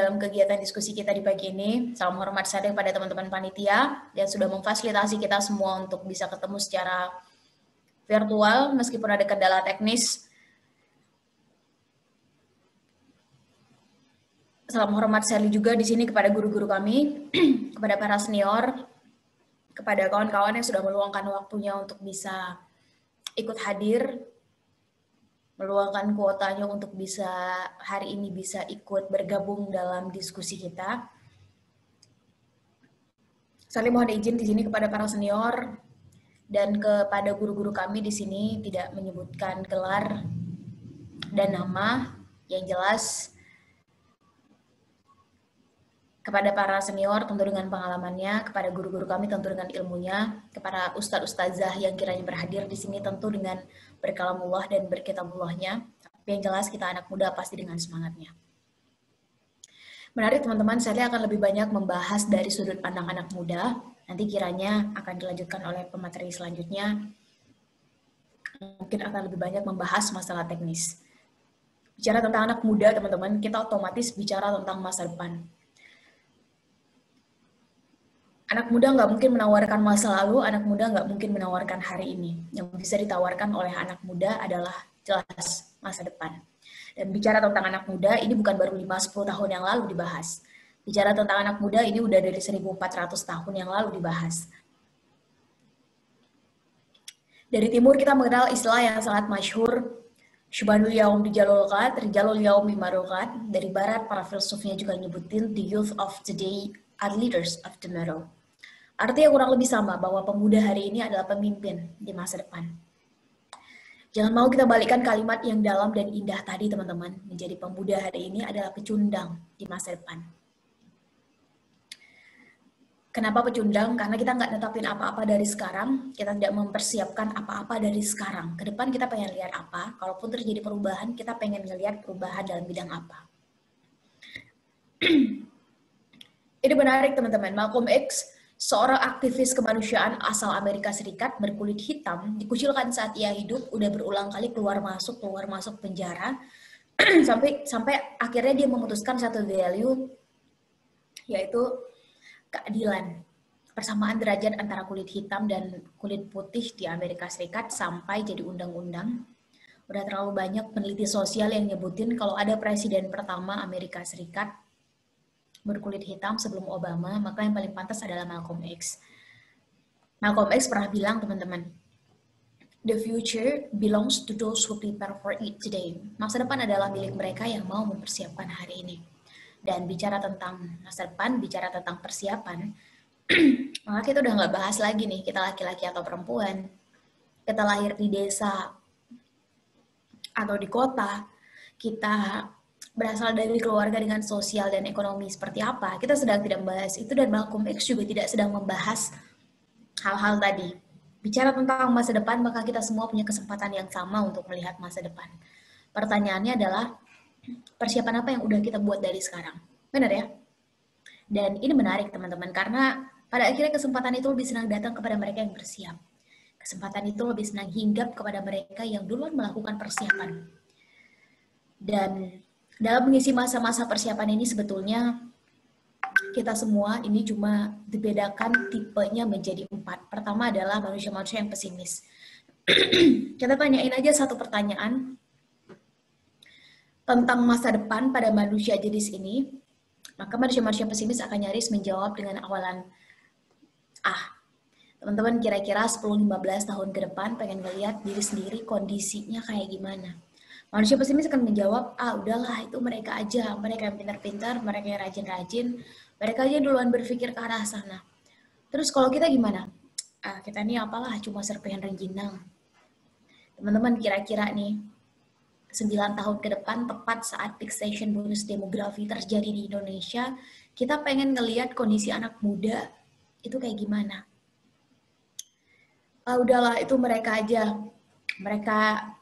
dalam kegiatan diskusi kita di pagi ini. Salam hormat saya kepada teman-teman panitia yang sudah memfasilitasi kita semua untuk bisa ketemu secara virtual meskipun ada kendala teknis. Salam hormat saya juga di sini kepada guru-guru kami, kepada para senior, kepada kawan-kawan yang sudah meluangkan waktunya untuk bisa ikut hadir, meluangkan kuotanya untuk bisa hari ini bisa ikut bergabung dalam diskusi kita. Saya mohon izin di sini kepada para senior dan kepada guru-guru kami di sini tidak menyebutkan gelar dan nama, yang jelas kepada para senior tentu dengan pengalamannya, kepada guru-guru kami tentu dengan ilmunya, kepada ustadz-ustazah yang kiranya berhadir di sini tentu dengan berkalamullah dan berkitabullahnya. Tapi yang jelas kita anak muda pasti dengan semangatnya. Menarik teman-teman, saya akan lebih banyak membahas dari sudut pandang anak muda. Nanti kiranya akan dilanjutkan oleh pemateri selanjutnya. Mungkin akan lebih banyak membahas masalah teknis. Bicara tentang anak muda teman-teman, kita otomatis bicara tentang masa depan. Anak muda nggak mungkin menawarkan masa lalu, anak muda nggak mungkin menawarkan hari ini. Yang bisa ditawarkan oleh anak muda adalah jelas masa depan. Dan bicara tentang anak muda, ini bukan baru 5-10 tahun yang lalu dibahas. Bicara tentang anak muda, ini udah dari 1400 tahun yang lalu dibahas. Dari timur kita mengenal istilah yang sangat masyhur, Syubanul Yaum Rijalul Qad, Rijalul Yaum Bimarul Qad. Dari barat, para filsufnya juga nyebutin, the youth of today are leaders of tomorrow. Artinya kurang lebih sama, bahwa pemuda hari ini adalah pemimpin di masa depan. Jangan mau kita balikkan kalimat yang dalam dan indah tadi, teman-teman. Menjadi pemuda hari ini adalah pecundang di masa depan. Kenapa pecundang? Karena kita nggak netapin apa-apa dari sekarang, kita tidak mempersiapkan apa-apa dari sekarang. Ke depan kita pengen lihat apa, kalaupun terjadi perubahan, kita pengen ngelihat perubahan dalam bidang apa. Ini menarik, teman-teman. Malcolm X, seorang aktivis kemanusiaan asal Amerika Serikat berkulit hitam, dikucilkan saat ia hidup, udah berulang kali keluar masuk penjara, sampai akhirnya dia memutuskan satu value, yaitu keadilan. Persamaan derajat antara kulit hitam dan kulit putih di Amerika Serikat sampai jadi undang-undang. Udah terlalu banyak peneliti sosial yang nyebutin kalau ada presiden pertama Amerika Serikat berkulit hitam sebelum Obama, maka yang paling pantas adalah Malcolm X. Malcolm X pernah bilang, teman-teman, the future belongs to those who prepare for it today. Masa depan adalah milik mereka yang mau mempersiapkan hari ini. Dan bicara tentang masa depan, bicara tentang persiapan, maka kita udah nggak bahas lagi nih, kita laki-laki atau perempuan, kita lahir di desa atau di kota, kita berasal dari keluarga dengan sosial dan ekonomi seperti apa, kita sedang tidak membahas itu, dan Malcolm X juga tidak sedang membahas hal-hal tadi. Bicara tentang masa depan, maka kita semua punya kesempatan yang sama untuk melihat masa depan. Pertanyaannya adalah, persiapan apa yang udah kita buat dari sekarang? Benar ya? Dan ini menarik, teman-teman, karena pada akhirnya kesempatan itu lebih senang datang kepada mereka yang bersiap. Kesempatan itu lebih senang hinggap kepada mereka yang duluan melakukan persiapan. Dan dalam mengisi masa-masa persiapan ini sebetulnya kita semua ini cuma dibedakan tipenya menjadi 4. Pertama adalah manusia-manusia yang pesimis. Kita tanyain aja satu pertanyaan tentang masa depan pada manusia jenis ini, maka manusia-manusia pesimis akan nyaris menjawab dengan awalan teman-teman kira-kira 10-15 tahun ke depan pengen ngeliat diri sendiri kondisinya kayak gimana. Manusia pesimis akan menjawab, udahlah itu mereka aja, mereka yang pintar-pintar, mereka yang rajin-rajin, mereka aja duluan berpikir ke arah sana. Terus kalau kita gimana? Kita ini apalah, cuma serpihan rengginang. Teman-teman kira-kira nih, 9 tahun ke depan, tepat saat peak station bonus demografi terjadi di Indonesia, kita pengen ngelihat kondisi anak muda itu kayak gimana. Udahlah itu mereka aja, mereka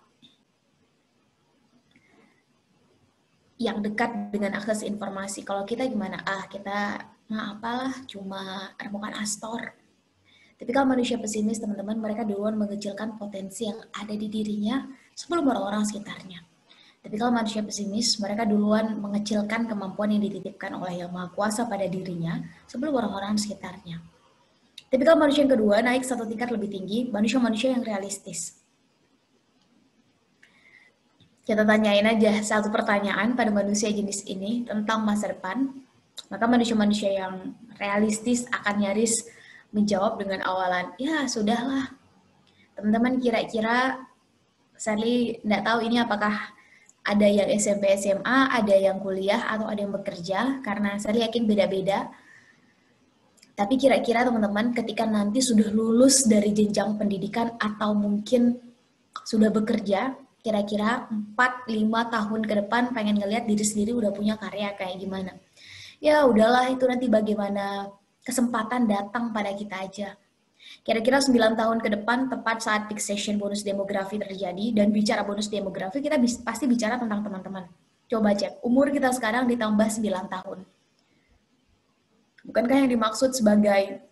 yang dekat dengan akses informasi. Kalau kita gimana? Kita apalah, cuma remukan astor. Tapi kalau manusia pesimis, teman-teman, mereka duluan mengecilkan potensi yang ada di dirinya sebelum orang-orang sekitarnya. Tipikal manusia pesimis, mereka duluan mengecilkan kemampuan yang dititipkan oleh Yang Maha Kuasa pada dirinya sebelum orang-orang sekitarnya. Tipikal manusia yang kedua naik satu tingkat lebih tinggi, manusia-manusia yang realistis. Kita tanyain aja satu pertanyaan pada manusia jenis ini tentang masa depan, maka manusia-manusia yang realistis akan nyaris menjawab dengan awalan, ya sudahlah. Teman-teman kira-kira, Sally nggak tahu ini apakah ada yang SMP, SMA, ada yang kuliah, atau ada yang bekerja, karena Sally yakin beda-beda. Tapi kira-kira teman-teman ketika nanti sudah lulus dari jenjang pendidikan atau mungkin sudah bekerja, kira-kira 4-5 tahun ke depan pengen ngelihat diri sendiri udah punya karya kayak gimana. Ya udahlah, itu nanti bagaimana kesempatan datang pada kita aja. Kira-kira 9 tahun ke depan, tepat saat peak session bonus demografi terjadi, dan bicara bonus demografi, kita pasti bicara tentang teman-teman. Coba cek, umur kita sekarang ditambah 9 tahun. Bukankah yang dimaksud sebagai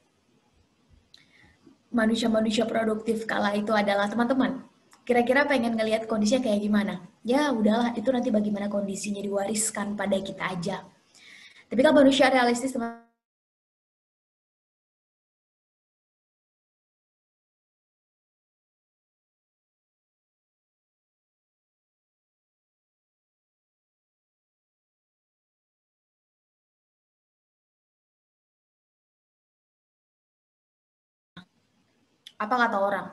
manusia-manusia produktif kala itu adalah teman-teman? Kira-kira pengen ngelihat kondisinya kayak gimana? Ya udahlah, itu nanti bagaimana kondisinya diwariskan pada kita aja. Tapi kalau manusia realistis, teman, apa kata orang?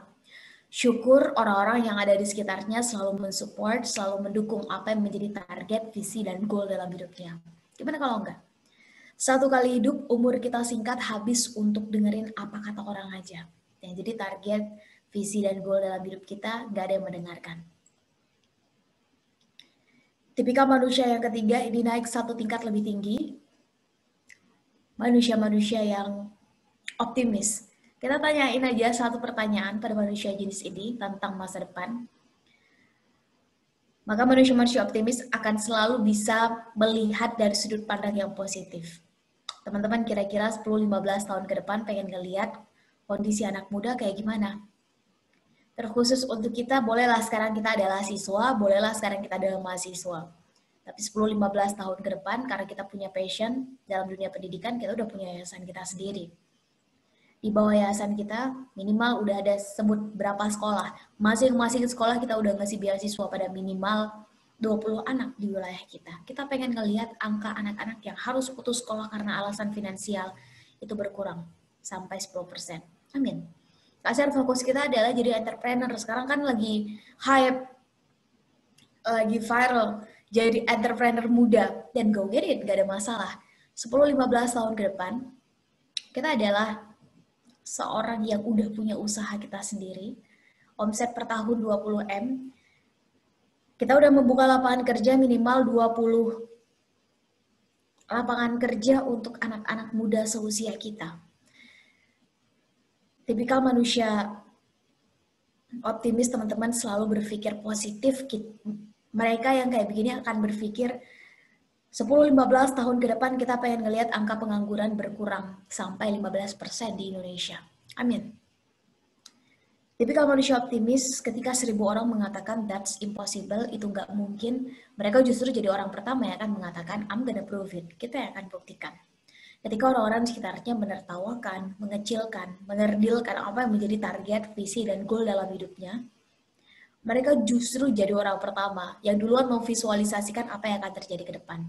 Syukur orang-orang yang ada di sekitarnya selalu mensupport, selalu mendukung apa yang menjadi target, visi, dan goal dalam hidupnya. Gimana kalau enggak? Satu kali hidup, umur kita singkat habis untuk dengerin apa kata orang aja. Yang jadi target, visi, dan goal dalam hidup kita, nggak ada yang mendengarkan. Tipikal manusia yang ketiga ini naik satu tingkat lebih tinggi. Manusia-manusia yang optimis. Kita tanyain aja satu pertanyaan pada manusia jenis ini tentang masa depan. Maka manusia-manusia optimis akan selalu bisa melihat dari sudut pandang yang positif. Teman-teman kira-kira 10-15 tahun ke depan pengen ngeliat kondisi anak muda kayak gimana? Terkhusus untuk kita, bolehlah sekarang kita adalah siswa, bolehlah sekarang kita adalah mahasiswa. Tapi 10-15 tahun ke depan, karena kita punya passion dalam dunia pendidikan, kita udah punya yayasan kita sendiri. Di bawah yayasan kita minimal udah ada sebut berapa sekolah. Masing-masing sekolah kita udah ngasih beasiswa pada minimal 20 anak di wilayah kita. Kita pengen ngelihat angka anak-anak yang harus putus sekolah karena alasan finansial itu berkurang sampai 10%. Amin. Kasar fokus kita adalah jadi entrepreneur. Sekarang kan lagi hype, lagi viral, jadi entrepreneur muda. Dan go get it, gak ada masalah. 10-15 tahun ke depan, kita adalah seorang yang udah punya usaha kita sendiri, omset per tahun 20M, kita udah membuka lapangan kerja minimal 20 lapangan kerja untuk anak-anak muda seusia kita. Tipikal manusia optimis, teman-teman, selalu berpikir positif. Mereka yang kayak begini akan berpikir 10-15 tahun ke depan kita pengen ngelihat angka pengangguran berkurang sampai 15% di Indonesia. Amin. Tipikal manusia optimis, ketika 1000 orang mengatakan that's impossible, itu nggak mungkin, mereka justru jadi orang pertama yang akan mengatakan I'm gonna prove it. Kita yang akan buktikan. Ketika orang-orang di sekitarnya menertawakan, mengecilkan, mengerdilkan apa yang menjadi target, visi, dan goal dalam hidupnya, mereka justru jadi orang pertama yang duluan memvisualisasikan apa yang akan terjadi ke depan.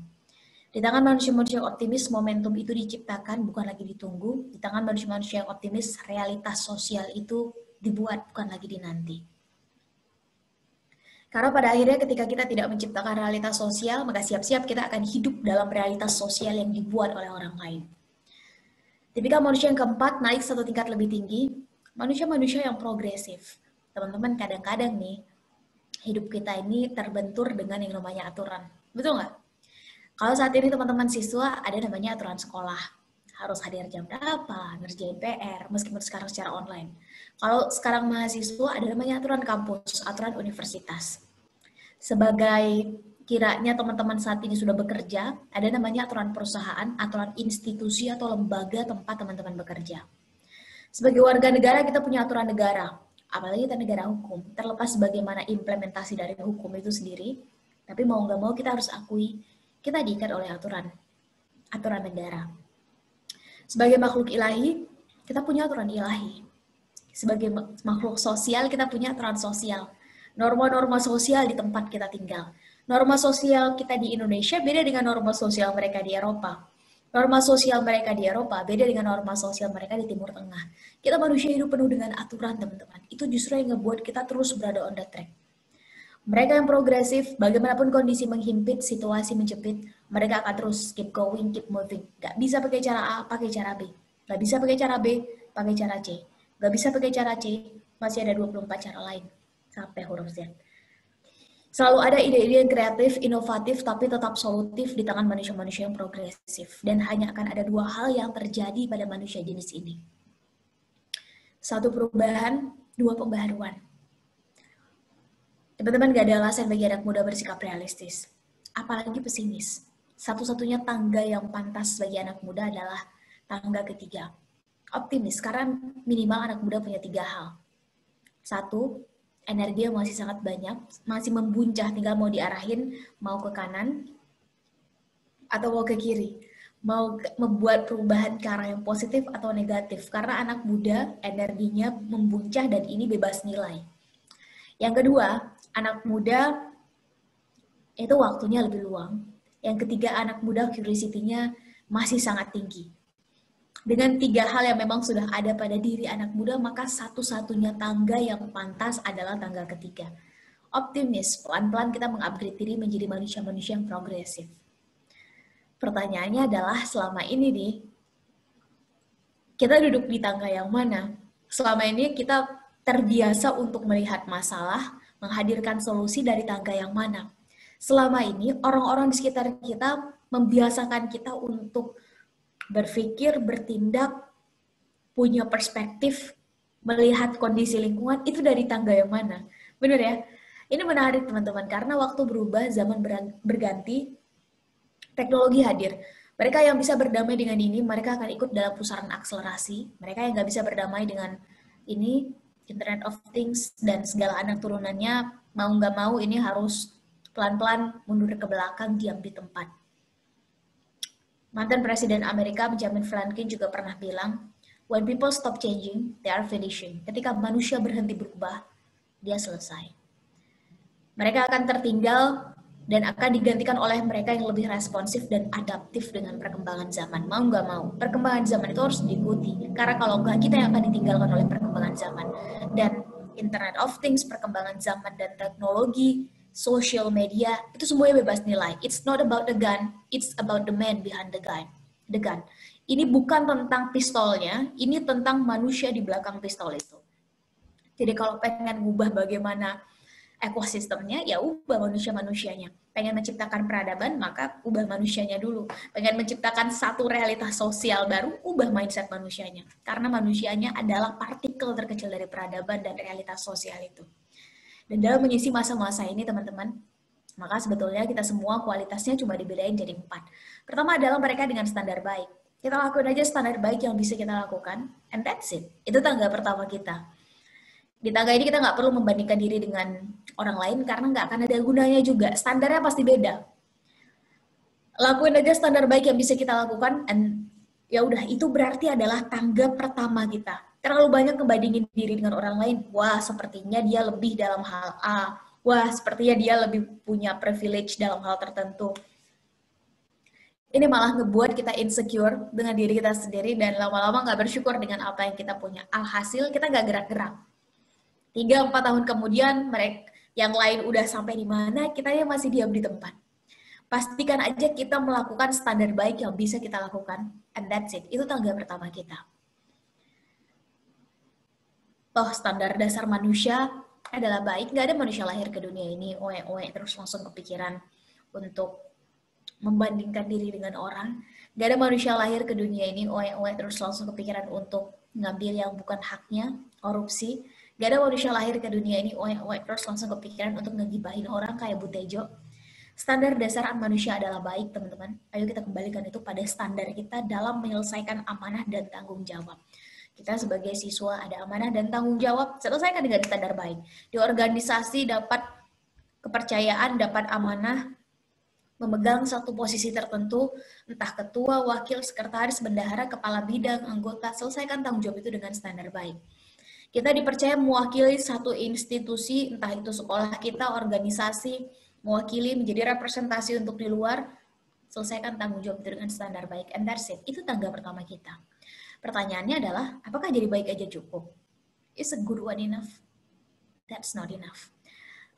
Di tangan manusia-manusia yang optimis, momentum itu diciptakan, bukan lagi ditunggu. Di tangan manusia-manusia yang optimis, realitas sosial itu dibuat, bukan lagi dinanti. Karena pada akhirnya ketika kita tidak menciptakan realitas sosial, maka siap-siap kita akan hidup dalam realitas sosial yang dibuat oleh orang lain. Tipikal manusia yang keempat naik satu tingkat lebih tinggi, manusia-manusia yang progresif. Teman-teman, kadang-kadang nih, hidup kita ini terbentur dengan yang namanya aturan. Betul nggak? Kalau saat ini teman-teman siswa, ada namanya aturan sekolah. Harus hadir jam berapa, ngerjain PR, meskipun sekarang secara online. Kalau sekarang mahasiswa, ada namanya aturan kampus, aturan universitas. Sebagai kiranya teman-teman saat ini sudah bekerja, ada namanya aturan perusahaan, aturan institusi atau lembaga tempat teman-teman bekerja. Sebagai warga negara, kita punya aturan negara. Apalagi kita negara hukum, terlepas bagaimana implementasi dari hukum itu sendiri, Tapi mau nggak mau kita harus akui, kita diikat oleh aturan negara. Sebagai makhluk ilahi, kita punya aturan ilahi. Sebagai makhluk sosial, kita punya aturan sosial. Norma-norma sosial di tempat kita tinggal. Norma sosial kita di Indonesia beda dengan norma sosial mereka di Eropa. Norma sosial mereka di Eropa beda dengan norma sosial mereka di Timur Tengah. Kita manusia hidup penuh dengan aturan, teman-teman. Itu justru yang ngebuat kita terus berada on the track. Mereka yang progresif, bagaimanapun kondisi menghimpit, situasi menjepit, mereka akan terus keep going, keep moving. Gak bisa pakai cara A, pakai cara B. Gak bisa pakai cara B, pakai cara C. Gak bisa pakai cara C, masih ada 24 cara lain. Sampai huruf Z. Selalu ada ide-ide yang kreatif, inovatif, tapi tetap solutif di tangan manusia-manusia yang progresif. Dan hanya akan ada dua hal yang terjadi pada manusia jenis ini. Satu perubahan, dua pembaharuan. Teman-teman, gak ada alasan bagi anak muda bersikap realistis. Apalagi pesimis. Satu-satunya tangga yang pantas bagi anak muda adalah tangga ketiga. Optimis, karena minimal anak muda punya 3 hal. Satu, energi yang masih sangat banyak, masih membuncah, tinggal mau diarahin, mau ke kanan, atau mau ke kiri. Mau membuat perubahan ke arah yang positif atau negatif. Karena anak muda energinya membuncah dan ini bebas nilai. Yang kedua, anak muda itu waktunya lebih luang. Yang ketiga, anak muda curiosity-nya masih sangat tinggi. Dengan 3 hal yang memang sudah ada pada diri anak muda, maka satu-satunya tangga yang pantas adalah tangga ketiga. Optimis, pelan-pelan kita mengupgrade diri menjadi manusia-manusia yang progresif. Pertanyaannya adalah selama ini nih, kita duduk di tangga yang mana? Selama ini kita terbiasa untuk melihat masalah, menghadirkan solusi dari tangga yang mana. Selama ini, orang-orang di sekitar kita membiasakan kita untuk berpikir, bertindak, punya perspektif, melihat kondisi lingkungan, itu dari tangga yang mana? Benar ya? Ini menarik teman-teman, karena waktu berubah, zaman berganti, teknologi hadir. Mereka yang bisa berdamai dengan ini, mereka akan ikut dalam pusaran akselerasi. Mereka yang nggak bisa berdamai dengan ini, Internet of Things, dan segala anak turunannya, mau nggak mau ini harus pelan-pelan mundur ke belakang, diam di tempat. Mantan Presiden Amerika Benjamin Franklin juga pernah bilang, when people stop changing, they are finishing. Ketika manusia berhenti berubah, dia selesai. Mereka akan tertinggal dan akan digantikan oleh mereka yang lebih responsif dan adaptif dengan perkembangan zaman. Mau nggak mau, perkembangan zaman itu harus diikuti. Karena kalau nggak, kita yang akan ditinggalkan oleh perkembangan zaman. Dan Internet of Things, perkembangan zaman dan teknologi, social media, itu semuanya bebas nilai. It's not about the gun, it's about the man behind the gun. Ini bukan tentang pistolnya, ini tentang manusia di belakang pistol itu. Jadi kalau pengen ngubah bagaimana ekosistemnya, ya ubah manusia-manusianya. Pengen menciptakan peradaban, maka ubah manusianya dulu. Pengen menciptakan satu realitas sosial baru, ubah mindset manusianya. Karena manusianya adalah partikel terkecil dari peradaban dan realitas sosial itu. Dan dalam mengisi masa-masa ini, teman-teman, maka sebetulnya kita semua kualitasnya cuma dibedain jadi 4. Pertama adalah mereka dengan standar baik. Kita lakuin aja standar baik yang bisa kita lakukan, and that's it. Itu tangga pertama kita. Di tangga ini kita nggak perlu membandingkan diri dengan orang lain karena nggak akan ada gunanya juga. Standarnya pasti beda. Lakuin aja standar baik yang bisa kita lakukan, and ya udah, itu berarti adalah tangga pertama kita. Terlalu banyak ngebandingin diri dengan orang lain. Wah, sepertinya dia lebih dalam hal A. Wah, sepertinya dia lebih punya privilege dalam hal tertentu. Ini malah ngebuat kita insecure dengan diri kita sendiri dan lama-lama nggak bersyukur dengan apa yang kita punya. Alhasil kita nggak gerak-gerak. 3-4 tahun kemudian, mereka yang lain udah sampai di mana, kita masih diam di tempat. Pastikan aja kita melakukan standar baik yang bisa kita lakukan, and that's it. Itu tangga pertama kita. Toh standar dasar manusia adalah baik. Nggak ada manusia lahir ke dunia ini oe-oe terus langsung kepikiran untuk membandingkan diri dengan orang. Nggak ada manusia lahir ke dunia ini oe-oe terus langsung kepikiran untuk ngambil yang bukan haknya, korupsi. Gak ada manusia lahir ke dunia ini oe-oe terus langsung kepikiran untuk ngegibahin orang kayak Bu Tejo. Standar dasar manusia adalah baik, teman-teman. Ayo kita kembalikan itu pada standar kita dalam menyelesaikan amanah dan tanggung jawab. Kita sebagai siswa ada amanah dan tanggung jawab, selesaikan dengan standar baik. Di organisasi dapat kepercayaan, dapat amanah, memegang satu posisi tertentu, entah ketua, wakil, sekretaris, bendahara, kepala bidang, anggota, selesaikan tanggung jawab itu dengan standar baik. Kita dipercaya mewakili satu institusi, entah itu sekolah kita, organisasi, mewakili, menjadi representasi untuk di luar, selesaikan tanggung jawab itu dengan standar baik. And that's it. Itu tangga pertama kita. Pertanyaannya adalah, apakah jadi baik aja cukup? Is a good one enough? That's not enough.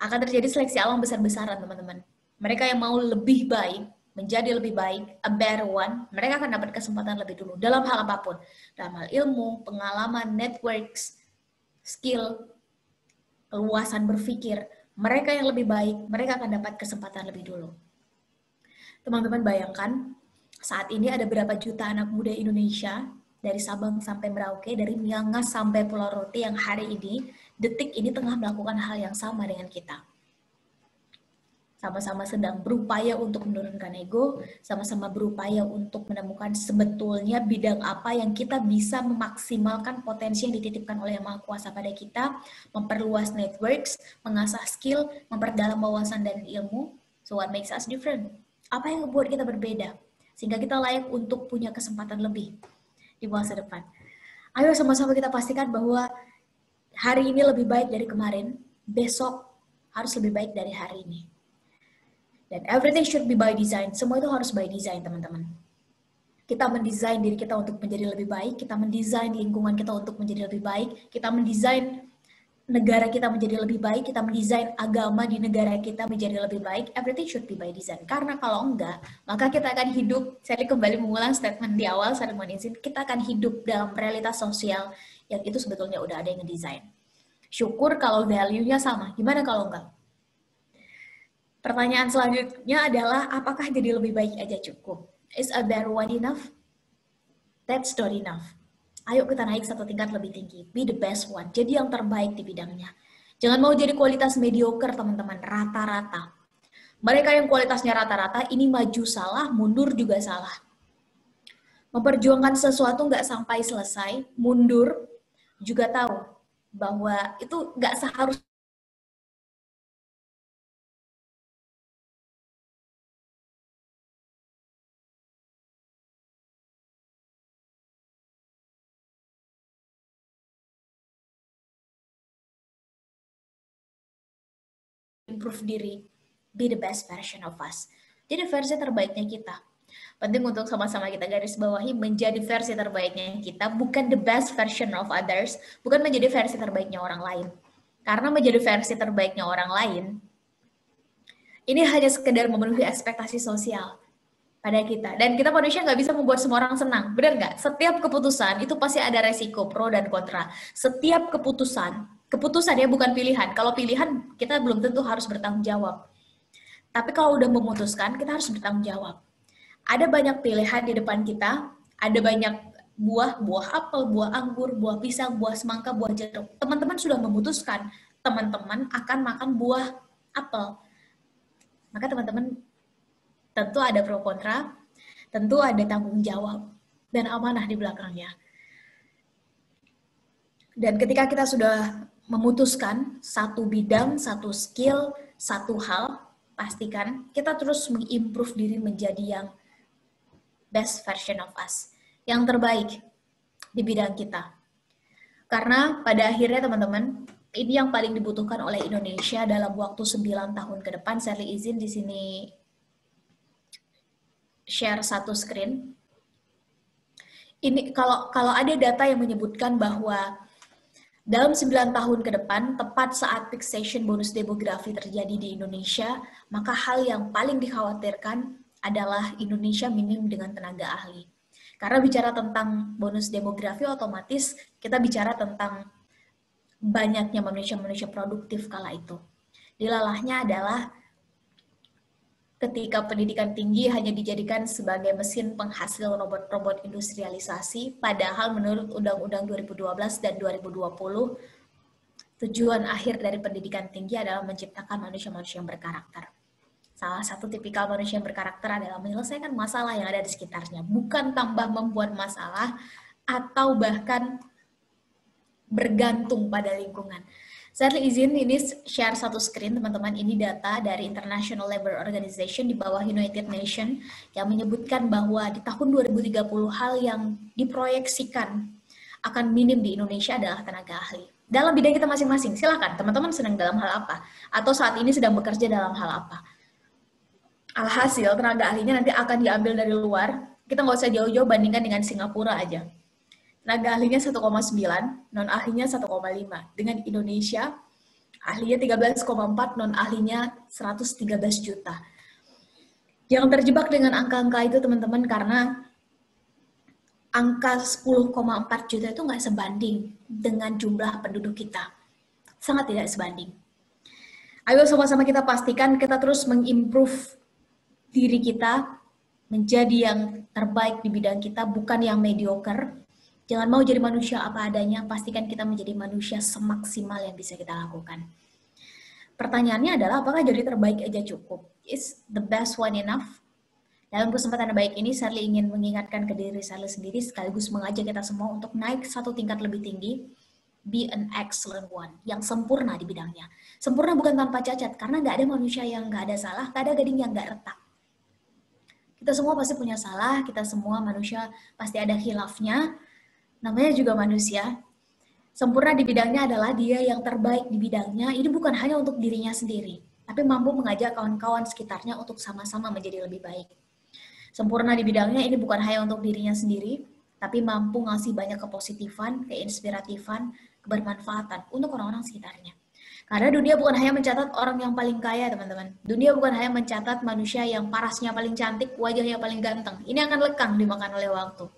Akan terjadi seleksi alam besar-besaran, teman-teman. Mereka yang mau lebih baik, menjadi lebih baik, a better one, mereka akan dapat kesempatan lebih dulu dalam hal apapun. Dalam hal ilmu, pengalaman, networks, skill, keluasan berpikir. Mereka yang lebih baik, mereka akan dapat kesempatan lebih dulu. Teman-teman bayangkan, saat ini ada berapa juta anak muda Indonesia, dari Sabang sampai Merauke, dari Miangas sampai Pulau Rote yang hari ini, detik ini tengah melakukan hal yang sama dengan kita. Sama-sama sedang berupaya untuk menurunkan ego, sama-sama berupaya untuk menemukan sebetulnya bidang apa yang kita bisa memaksimalkan potensi yang dititipkan oleh Yang Maha Kuasa pada kita, memperluas networks, mengasah skill, memperdalam wawasan dan ilmu. So what makes us different? Apa yang membuat kita berbeda? Sehingga kita layak untuk punya kesempatan lebih di masa depan. Ayo sama-sama kita pastikan bahwa hari ini lebih baik dari kemarin, besok harus lebih baik dari hari ini. Dan everything should be by design. Semua itu harus by design, teman-teman. Kita mendesain diri kita untuk menjadi lebih baik, kita mendesain lingkungan kita untuk menjadi lebih baik, kita mendesain negara kita menjadi lebih baik, kita mendesain agama di negara kita menjadi lebih baik. Everything should be by design. Karena kalau enggak, maka kita akan hidup, saya kembali mengulang statement di awal, saya mohon izin, kita akan hidup dalam realitas sosial yang itu sebetulnya udah ada yang ngedesain. Syukur kalau value-nya sama. Gimana kalau enggak? Pertanyaan selanjutnya adalah, apakah jadi lebih baik aja cukup? Is a better one enough? That's not enough. Ayo kita naik satu tingkat lebih tinggi. Be the best one. Jadi yang terbaik di bidangnya. Jangan mau jadi kualitas mediocre, teman-teman. Rata-rata. Mereka yang kualitasnya rata-rata, ini maju salah, mundur juga salah. Memperjuangkan sesuatu nggak sampai selesai, mundur, juga tahu bahwa itu nggak seharusnya improve diri, be the best version of us. Jadi versi terbaiknya kita. Penting untuk sama-sama kita garis bawahi menjadi versi terbaiknya kita, bukan the best version of others, bukan menjadi versi terbaiknya orang lain. Karena menjadi versi terbaiknya orang lain, ini hanya sekedar memenuhi ekspektasi sosial pada kita. Dan kita manusia nggak bisa membuat semua orang senang, benar nggak? Setiap keputusan itu pasti ada resiko, pro dan kontra. Setiap keputusan ya bukan pilihan. Kalau pilihan kita belum tentu harus bertanggung jawab. Tapi kalau udah memutuskan, kita harus bertanggung jawab. Ada banyak pilihan di depan kita, ada banyak buah apel, buah anggur, buah pisang, buah semangka, buah jeruk. Teman-teman sudah memutuskan, teman-teman akan makan buah apel. Maka teman-teman tentu ada pro kontra, tentu ada tanggung jawab dan amanah di belakangnya. Dan ketika kita sudah memutuskan satu bidang, satu skill, satu hal, pastikan kita terus mengimprove diri menjadi yang best version of us, yang terbaik di bidang kita. Karena pada akhirnya teman-teman, ini yang paling dibutuhkan oleh Indonesia dalam waktu 9 tahun ke depan. Saya izin di sini share satu screen. Ini kalau ada data yang menyebutkan bahwa dalam 9 tahun ke depan, tepat saat fixation bonus demografi terjadi di Indonesia, maka hal yang paling dikhawatirkan adalah Indonesia minim dengan tenaga ahli. Karena bicara tentang bonus demografi, otomatis kita bicara tentang banyaknya manusia-manusia produktif kala itu. Dilalahnya adalah ketika pendidikan tinggi hanya dijadikan sebagai mesin penghasil robot-robot industrialisasi, padahal menurut Undang-Undang 2012 dan 2020, tujuan akhir dari pendidikan tinggi adalah menciptakan manusia-manusia yang berkarakter. Salah satu tipikal manusia yang berkarakter adalah menyelesaikan masalah yang ada di sekitarnya, bukan tambah membuat masalah atau bahkan bergantung pada lingkungan. Saya izin ini share satu screen teman-teman. Ini data dari International Labour Organization di bawah United Nations yang menyebutkan bahwa di tahun 2030 hal yang diproyeksikan akan minim di Indonesia adalah tenaga ahli. Dalam bidang kita masing-masing, silakan teman-teman sedang dalam hal apa? Atau saat ini sedang bekerja dalam hal apa? Alhasil tenaga ahlinya nanti akan diambil dari luar. Kita nggak usah jauh-jauh bandingkan dengan Singapura aja. Tenaga ahlinya 1,9, non ahlinya 1,5. Dengan Indonesia, ahlinya 13,4, non ahlinya 113 juta. Jangan terjebak dengan angka-angka itu teman-teman, karena angka 10,4 juta itu nggak sebanding dengan jumlah penduduk kita. Sangat tidak sebanding. Ayo sama-sama kita pastikan kita terus mengimprove diri kita menjadi yang terbaik di bidang kita, bukan yang mediocre. Jangan mau jadi manusia apa adanya, pastikan kita menjadi manusia semaksimal yang bisa kita lakukan. Pertanyaannya adalah, apakah jadi terbaik aja cukup? Is the best one enough? Dalam kesempatan baik ini, Sherly ingin mengingatkan ke diri Sherly sendiri, sekaligus mengajak kita semua untuk naik satu tingkat lebih tinggi, be an excellent one, yang sempurna di bidangnya. Sempurna bukan tanpa cacat, karena nggak ada manusia yang nggak ada salah, nggak ada gading yang nggak retak. Kita semua pasti punya salah, kita semua manusia pasti ada khilafnya, namanya juga manusia. Sempurna di bidangnya adalah dia yang terbaik di bidangnya. Ini bukan hanya untuk dirinya sendiri, tapi mampu mengajak kawan-kawan sekitarnya untuk sama-sama menjadi lebih baik. Sempurna di bidangnya ini bukan hanya untuk dirinya sendiri, tapi mampu ngasih banyak kepositifan, keinspiratifan, kebermanfaatan untuk orang-orang sekitarnya. Karena dunia bukan hanya mencatat orang yang paling kaya, teman-teman. Dunia bukan hanya mencatat manusia yang parasnya paling cantik, wajahnya paling ganteng. Ini akan lekang dimakan oleh waktu.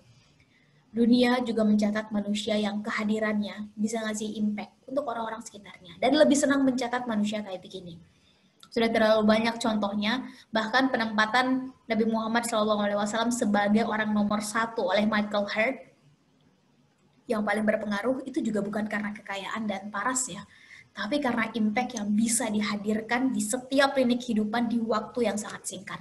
Dunia juga mencatat manusia yang kehadirannya bisa ngasih impact untuk orang-orang sekitarnya. Dan lebih senang mencatat manusia kayak begini. Sudah terlalu banyak contohnya, bahkan penempatan Nabi Muhammad SAW sebagai orang nomor 1 oleh Michael Hart, yang paling berpengaruh itu juga bukan karena kekayaan dan paras ya, tapi karena impact yang bisa dihadirkan di setiap lini kehidupan di waktu yang sangat singkat.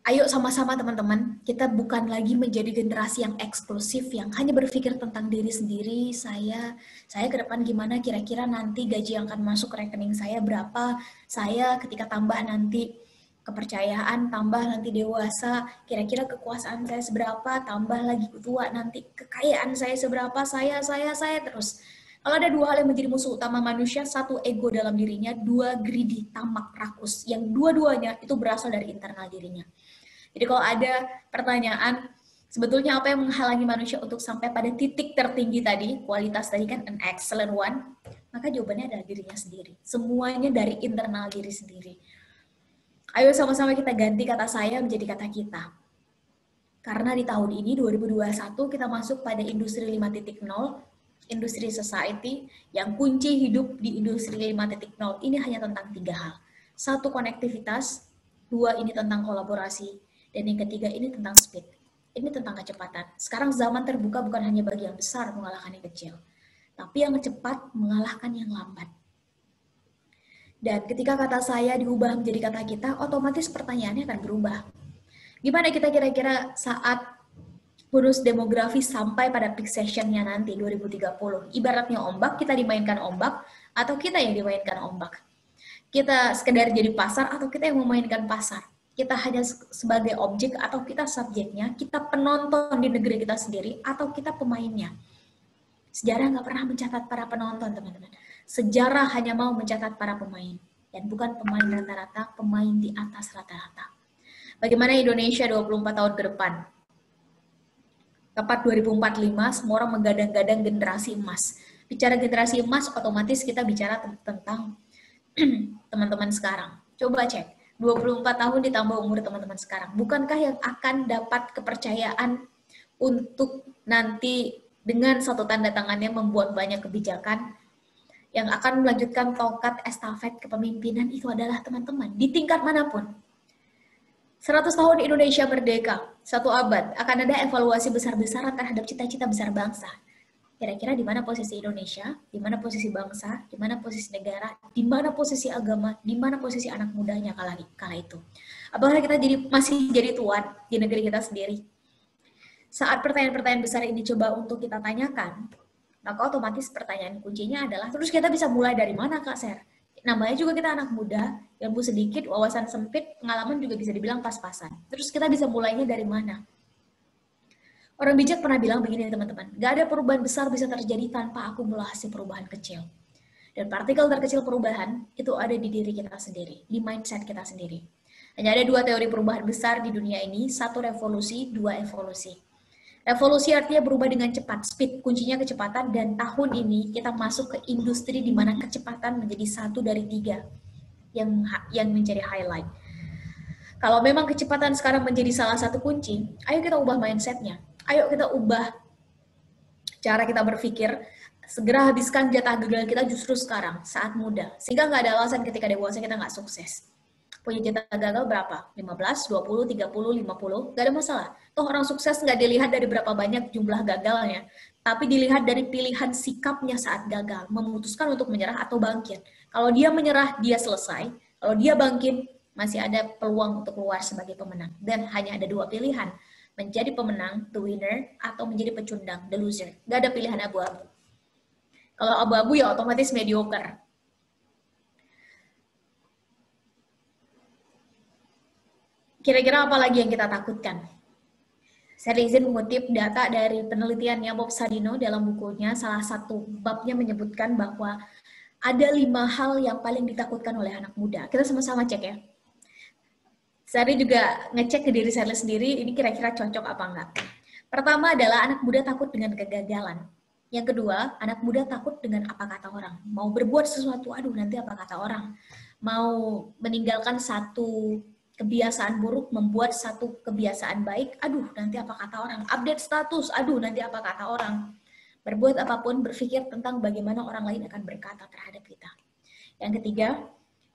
Ayo sama-sama teman-teman, kita bukan lagi menjadi generasi yang eksklusif, yang hanya berpikir tentang diri sendiri, saya ke depan gimana, kira-kira nanti gaji yang akan masuk ke rekening saya berapa, saya ketika tambah nanti kepercayaan, tambah nanti dewasa, kira-kira kekuasaan saya seberapa, tambah lagi tua, nanti kekayaan saya seberapa, saya terus. Kalau ada dua hal yang menjadi musuh utama manusia, satu ego dalam dirinya, dua greedy, tamak, rakus, yang dua-duanya itu berasal dari internal dirinya. Jadi kalau ada pertanyaan, sebetulnya apa yang menghalangi manusia untuk sampai pada titik tertinggi tadi, kualitas tadi kan an excellent one, maka jawabannya adalah dirinya sendiri. Semuanya dari internal diri sendiri. Ayo sama-sama kita ganti kata saya menjadi kata kita. Karena di tahun ini, 2021, kita masuk pada industri 5.0, industri society, yang kunci hidup di industri 5.0 ini hanya tentang 3 hal. 1, konektivitas, 2, ini tentang kolaborasi, dan yang ketiga ini tentang speed. Ini tentang kecepatan. Sekarang zaman terbuka bukan hanya bagi yang besar mengalahkan yang kecil, tapi yang cepat mengalahkan yang lambat. Dan ketika kata saya diubah menjadi kata kita, otomatis pertanyaannya akan berubah. Gimana kita kira-kira saat bonus demografi sampai pada peak session-nya nanti 2030? Ibaratnya ombak, kita dimainkan ombak, atau kita yang dimainkan ombak? Kita sekedar jadi pasar, atau kita yang memainkan pasar? Kita hanya sebagai objek atau kita subjeknya, kita penonton di negeri kita sendiri, atau kita pemainnya. Sejarah nggak pernah mencatat para penonton, teman-teman. Sejarah hanya mau mencatat para pemain. Dan bukan pemain rata-rata, pemain di atas rata-rata. Bagaimana Indonesia 24 tahun ke depan? Tepat 2045, semua orang menggadang-gadang generasi emas. Bicara generasi emas, otomatis kita bicara tentang teman-teman sekarang. Coba cek. 24 tahun ditambah umur teman-teman sekarang. Bukankah yang akan dapat kepercayaan untuk nanti dengan satu tanda tangannya membuat banyak kebijakan yang akan melanjutkan tongkat estafet kepemimpinan itu adalah teman-teman di tingkat manapun. 100 tahun Indonesia merdeka, 1 abad, akan ada evaluasi besar-besaran terhadap cita-cita besar bangsa. Kira-kira di mana posisi Indonesia, di mana posisi bangsa, di mana posisi negara, di mana posisi agama, di mana posisi anak mudanya kala itu. Apakah kita masih jadi tuan di negeri kita sendiri? Saat pertanyaan-pertanyaan besar ini coba untuk kita tanyakan, Maka otomatis pertanyaan kuncinya adalah, terus kita bisa mulai dari mana, Kak Ser? Namanya juga kita anak muda, ilmu sedikit, wawasan sempit, pengalaman juga bisa dibilang pas-pasan. Terus kita bisa mulainya dari mana? Orang bijak pernah bilang begini teman-teman, gak ada perubahan besar bisa terjadi tanpa akumulasi perubahan kecil. Dan partikel terkecil perubahan itu ada di diri kita sendiri, di mindset kita sendiri. Hanya ada 2 teori perubahan besar di dunia ini, 1 revolusi, 2 evolusi. Revolusi artinya berubah dengan cepat, speed, kuncinya kecepatan, dan tahun ini kita masuk ke industri di mana kecepatan menjadi 1 dari 3 yang menjadi highlight. Kalau memang kecepatan sekarang menjadi salah satu kunci, ayo kita ubah mindsetnya. Ayo kita ubah cara kita berpikir, segera habiskan jatah gagal kita justru sekarang, saat muda. Sehingga nggak ada alasan ketika dewasa kita nggak sukses. Punya jatah gagal berapa? 15, 20, 30, 50, nggak ada masalah. Toh orang sukses nggak dilihat dari berapa banyak jumlah gagalnya, tapi dilihat dari pilihan sikapnya saat gagal, memutuskan untuk menyerah atau bangkit. Kalau dia menyerah, dia selesai. Kalau dia bangkit, masih ada peluang untuk keluar sebagai pemenang. Dan hanya ada 2 pilihan, menjadi pemenang, the winner, atau menjadi pecundang, the loser. Nggak ada pilihan abu-abu. Kalau abu-abu ya otomatis mediocre. Kira-kira apa lagi yang kita takutkan? Saya izin mengutip data dari penelitiannya Bob Sadino dalam bukunya, salah satu babnya menyebutkan bahwa ada 5 hal yang paling ditakutkan oleh anak muda. Kita sama-sama cek ya. Saya juga ngecek ke diri saya sendiri, ini kira-kira cocok apa enggak. Pertama adalah anak muda takut dengan kegagalan. Yang kedua, anak muda takut dengan apa kata orang. Mau berbuat sesuatu, aduh nanti apa kata orang. Mau meninggalkan satu kebiasaan buruk, membuat satu kebiasaan baik, aduh nanti apa kata orang. Update status, aduh nanti apa kata orang. Berbuat apapun, berpikir tentang bagaimana orang lain akan berkata terhadap kita. Yang ketiga,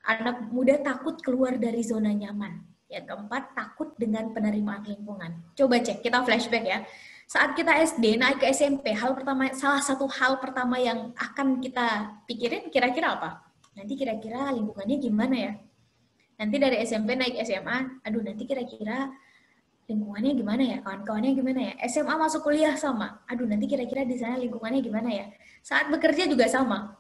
anak muda takut keluar dari zona nyaman. Yang keempat, takut dengan penerimaan lingkungan. Coba cek, kita flashback ya. Saat kita SD naik ke SMP, salah satu hal pertama yang akan kita pikirin kira-kira apa? Nanti kira-kira lingkungannya gimana ya? Nanti dari SMP naik SMA, aduh nanti kira-kira lingkungannya gimana ya? Kawan-kawannya gimana ya? SMA masuk kuliah sama, aduh nanti kira-kira di sana lingkungannya gimana ya? Saat bekerja juga sama.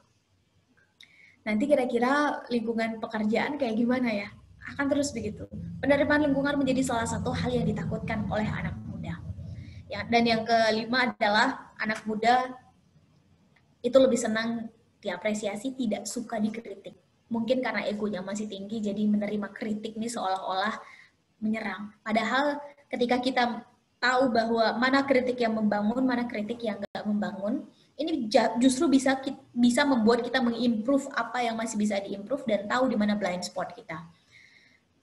Nanti kira-kira lingkungan pekerjaan kayak gimana ya? Akan terus begitu. Penerimaan lingkungan menjadi salah satu hal yang ditakutkan oleh anak muda. Dan yang kelima adalah anak muda itu lebih senang diapresiasi, tidak suka dikritik. Mungkin karena egonya masih tinggi, jadi menerima kritik ini seolah-olah menyerang. Padahal ketika kita tahu bahwa mana kritik yang membangun, mana kritik yang nggak membangun, ini justru bisa membuat kita mengimprove apa yang masih bisa diimprove dan tahu di mana blind spot kita.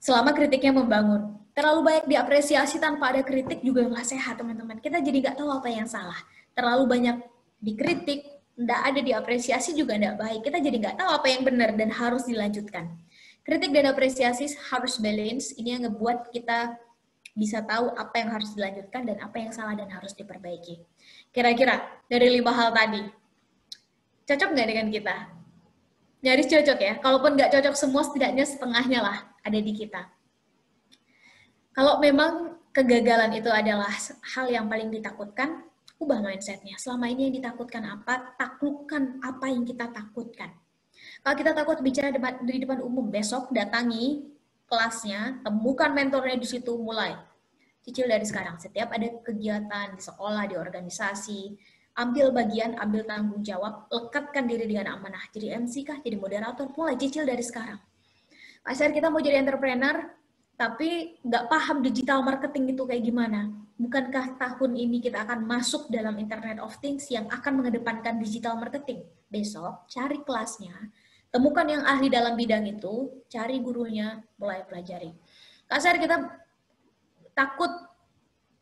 Selama kritiknya membangun. Terlalu banyak diapresiasi tanpa ada kritik juga nggak sehat, teman-teman. Kita jadi nggak tahu apa yang salah. Terlalu banyak dikritik, nggak ada diapresiasi juga nggak baik. Kita jadi nggak tahu apa yang benar dan harus dilanjutkan. Kritik dan apresiasi harus balance. Ini yang ngebuat kita bisa tahu apa yang harus dilanjutkan dan apa yang salah dan harus diperbaiki. Kira-kira dari 5 hal tadi, cocok nggak dengan kita? Nyaris cocok ya. Kalaupun nggak cocok semua, setidaknya setengahnya lah ada di kita. Kalau memang kegagalan itu adalah hal yang paling ditakutkan, ubah mindsetnya. Selama ini yang ditakutkan apa? Taklukkan apa yang kita takutkan. Kalau kita takut bicara di depan umum, besok datangi kelasnya, temukan mentornya di situ, mulai. Cicil dari sekarang. Setiap ada kegiatan di sekolah, di organisasi, ambil bagian, ambil tanggung jawab, lekatkan diri dengan amanah. Jadi MC kah, jadi moderator, mulai cicil dari sekarang. Pasar kita mau jadi entrepreneur, tapi nggak paham digital marketing itu kayak gimana. Bukankah tahun ini kita akan masuk dalam Internet of Things yang akan mengedepankan digital marketing? Besok, cari kelasnya, temukan yang ahli dalam bidang itu, cari gurunya, mulai pelajari. Kasar kita takut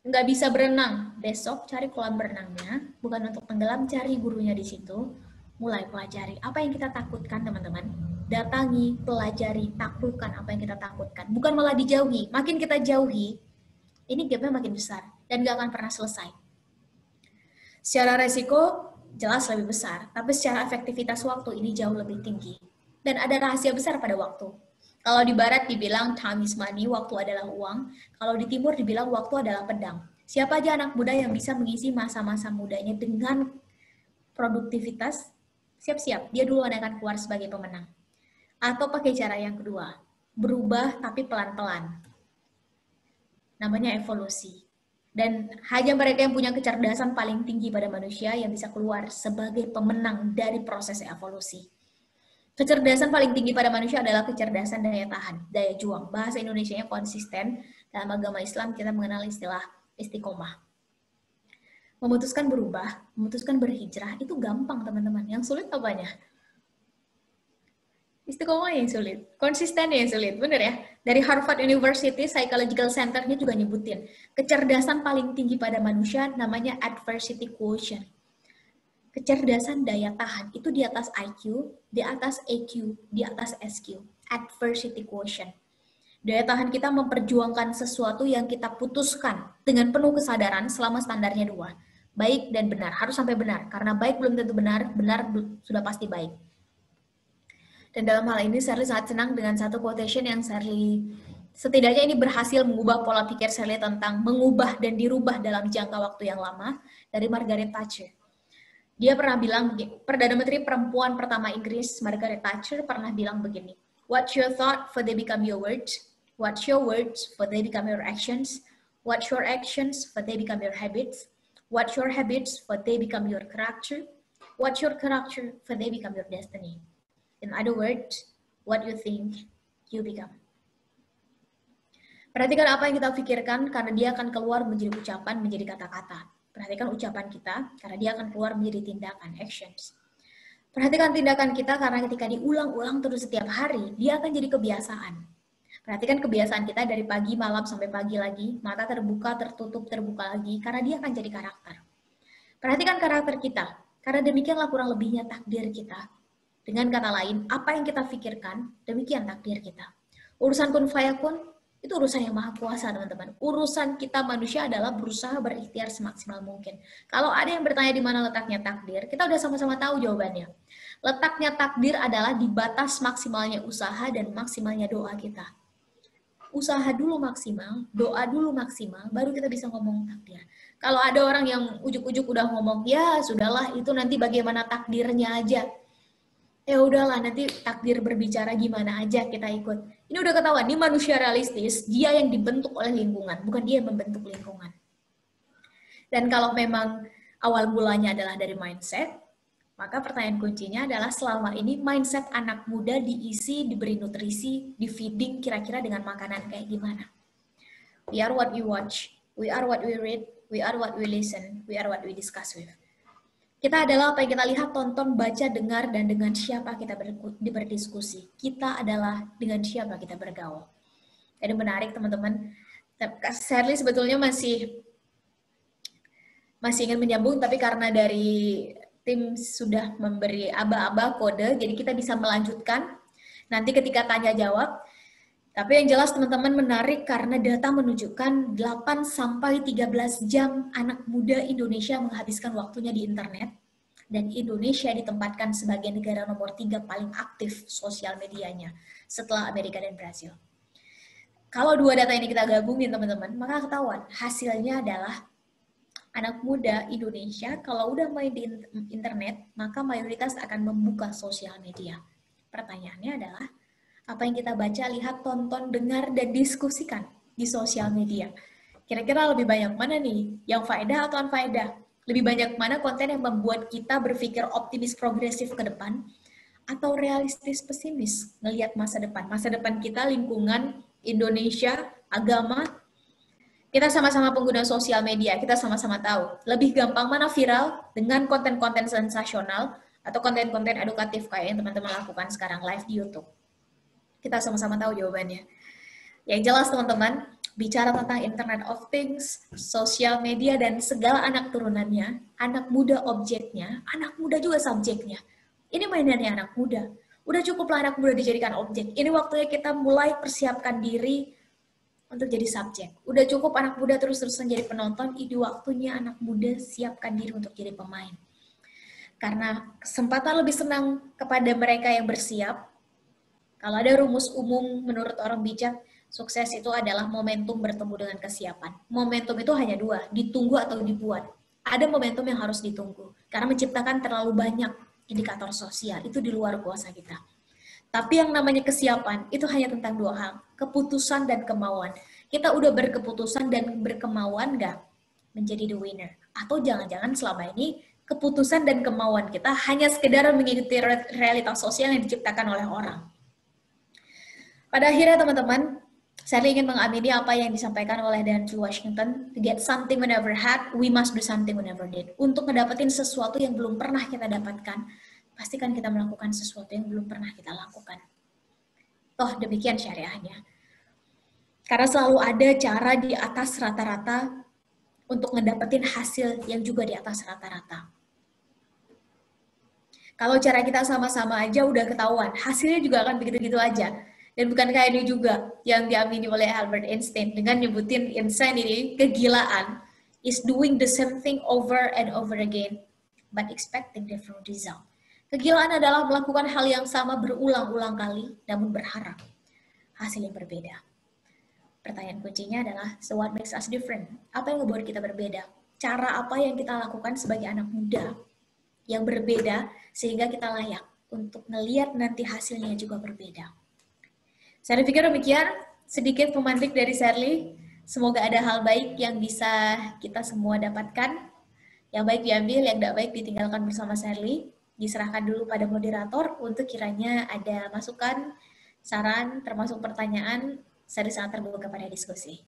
nggak bisa berenang, besok cari kolam berenangnya, bukan untuk tenggelam, cari gurunya di situ, mulai pelajari. Apa yang kita takutkan, teman-teman? Datangi, pelajari, taklukkan apa yang kita takutkan. Bukan malah dijauhi. Makin kita jauhi, ini gapnya makin besar dan nggak akan pernah selesai. Secara resiko jelas lebih besar, tapi secara efektivitas waktu ini jauh lebih tinggi. Dan ada rahasia besar pada waktu. Kalau di barat dibilang time is money, waktu adalah uang. Kalau di timur dibilang waktu adalah pedang. Siapa aja anak muda yang bisa mengisi masa-masa mudanya dengan produktivitas, siap-siap, dia duluan akan keluar sebagai pemenang. Atau pakai cara yang kedua, berubah tapi pelan-pelan. Namanya evolusi. Dan hanya mereka yang punya kecerdasan paling tinggi pada manusia yang bisa keluar sebagai pemenang dari proses evolusi. Kecerdasan paling tinggi pada manusia adalah kecerdasan daya tahan, daya juang. Bahasa Indonesianya konsisten. Dalam agama Islam kita mengenal istilah istiqomah. Memutuskan berubah, memutuskan berhijrah itu gampang teman-teman. Yang sulit apanya? Istiqomah yang sulit, konsisten yang sulit, bener ya? Dari Harvard University Psychological Center-nya juga nyebutin, kecerdasan paling tinggi pada manusia namanya adversity quotient. Kecerdasan daya tahan itu di atas IQ, di atas EQ, di atas SQ. Adversity quotient. Daya tahan kita memperjuangkan sesuatu yang kita putuskan dengan penuh kesadaran selama standarnya 2. Baik dan benar, harus sampai benar. Karena baik belum tentu benar, benar sudah pasti baik. Dan dalam hal ini Shirley sangat senang dengan satu quotation yang Shirley setidaknya ini berhasil mengubah pola pikir Shirley tentang mengubah dan dirubah dalam jangka waktu yang lama dari Margaret Thatcher. Dia pernah bilang, Perdana Menteri perempuan pertama Inggris, Margaret Thatcher, pernah bilang begini, "What's your thought for they become your words? What's your words for they become your actions? What's your actions for they become your habits? What's your habits for they become your character? What's your character for they become your destiny? In other words, what you think, you become." Perhatikan apa yang kita pikirkan, karena dia akan keluar menjadi ucapan, menjadi kata-kata. Perhatikan ucapan kita, karena dia akan keluar menjadi tindakan, actions. Perhatikan tindakan kita, karena ketika diulang-ulang terus setiap hari, dia akan jadi kebiasaan. Perhatikan kebiasaan kita dari pagi, malam, sampai pagi lagi, mata terbuka, tertutup, terbuka lagi, karena dia akan jadi karakter. Perhatikan karakter kita, karena demikianlah kurang lebihnya takdir kita. Dengan kata lain, apa yang kita pikirkan, demikian takdir kita. Urusan kun fayakun, itu urusan yang maha kuasa, teman-teman. Urusan kita manusia adalah berusaha berikhtiar semaksimal mungkin. Kalau ada yang bertanya di mana letaknya takdir, kita udah sama-sama tahu jawabannya. Letaknya takdir adalah di batas maksimalnya usaha dan maksimalnya doa kita. Usaha dulu maksimal, doa dulu maksimal, baru kita bisa ngomong takdir. Kalau ada orang yang ujuk-ujuk udah ngomong, ya sudahlah, itu nanti bagaimana takdirnya aja. Ya udahlah, nanti takdir berbicara gimana aja kita ikut. Ini udah ketahuan, ini manusia realistis, dia yang dibentuk oleh lingkungan, bukan dia yang membentuk lingkungan. Dan kalau memang awal mulanya adalah dari mindset, maka pertanyaan kuncinya adalah selama ini mindset anak muda diisi, diberi nutrisi, di feeding kira-kira dengan makanan kayak gimana. We are what we watch, we are what we read, we are what we listen, we are what we discuss with. Kita adalah apa yang kita lihat, tonton, baca, dengar, dan dengan siapa kita berdiskusi. Kita adalah dengan siapa kita bergaul. Jadi menarik teman-teman. Shirley sebetulnya masih ingin menyambung, tapi karena dari tim sudah memberi aba-aba kode, jadi kita bisa melanjutkan nanti ketika tanya jawab. Tapi yang jelas teman-teman menarik karena data menunjukkan 8-13 jam anak muda Indonesia menghabiskan waktunya di internet, dan Indonesia ditempatkan sebagai negara nomor 3 paling aktif sosial medianya setelah Amerika dan Brazil. Kalau dua data ini kita gabungin teman-teman, maka ketahuan hasilnya adalah anak muda Indonesia kalau udah main di internet, maka mayoritas akan membuka sosial media. Pertanyaannya adalah, apa yang kita baca, lihat, tonton, dengar, dan diskusikan di sosial media. Kira-kira lebih banyak mana nih? Yang faedah atau unfaedah? Lebih banyak mana konten yang membuat kita berpikir optimis progresif ke depan? Atau realistis pesimis ngelihat masa depan? Masa depan kita, lingkungan, Indonesia, agama. Kita sama-sama pengguna sosial media, kita sama-sama tahu. Lebih gampang mana viral dengan konten-konten sensasional atau konten-konten edukatif kayak yang teman-teman lakukan sekarang live di YouTube? Kita sama-sama tahu jawabannya. Yang jelas teman-teman, bicara tentang Internet of Things, sosial media, dan segala anak turunannya, anak muda objeknya, anak muda juga subjeknya. Ini mainannya anak muda. Udah cukuplah anak muda dijadikan objek. Ini waktunya kita mulai persiapkan diri untuk jadi subjek. Udah cukup anak muda terus-terusan jadi penonton, ini waktunya anak muda siapkan diri untuk jadi pemain. Karena kesempatan lebih senang kepada mereka yang bersiap. Kalau ada rumus umum menurut orang bijak, sukses itu adalah momentum bertemu dengan kesiapan. Momentum itu hanya dua, ditunggu atau dibuat. ada momentum yang harus ditunggu. Karena menciptakan terlalu banyak indikator sosial, itu di luar kuasa kita. Tapi yang namanya kesiapan, itu hanya tentang dua hal, keputusan dan kemauan. Kita udah berkeputusan dan berkemauan nggak menjadi the winner? Atau jangan-jangan selama ini keputusan dan kemauan kita hanya sekedar mengikuti realitas sosial yang diciptakan oleh orang. Pada akhirnya teman-teman, saya ingin mengamini apa yang disampaikan oleh Denzel Washington, to get something we never had, we must do something we never did. Untuk mendapatkan sesuatu yang belum pernah kita dapatkan, pastikan kita melakukan sesuatu yang belum pernah kita lakukan. Toh demikian syariahnya. Karena selalu ada cara di atas rata-rata untuk mendapatkan hasil yang juga di atas rata-rata. Kalau cara kita sama-sama aja udah ketahuan, hasilnya juga akan begitu-gitu aja. Dan bukan kayak ini juga yang diamini oleh Albert Einstein dengan nyebutin insanity, kegilaan, is doing the same thing over and over again, but expecting different result. Kegilaan adalah melakukan hal yang sama berulang-ulang kali, namun berharap hasil yang berbeda. Pertanyaan kuncinya adalah, so what makes us different? Apa yang membuat kita berbeda? Cara apa yang kita lakukan sebagai anak muda yang berbeda sehingga kita layak untuk melihat nanti hasilnya juga berbeda. Saya pikir demikian, sedikit pemantik dari Sherly. Semoga ada hal baik yang bisa kita semua dapatkan. Yang baik diambil, yang tidak baik ditinggalkan bersama Sherly. Diserahkan dulu pada moderator untuk kiranya ada masukan, saran, termasuk pertanyaan. Saya sangat terbuka pada diskusi.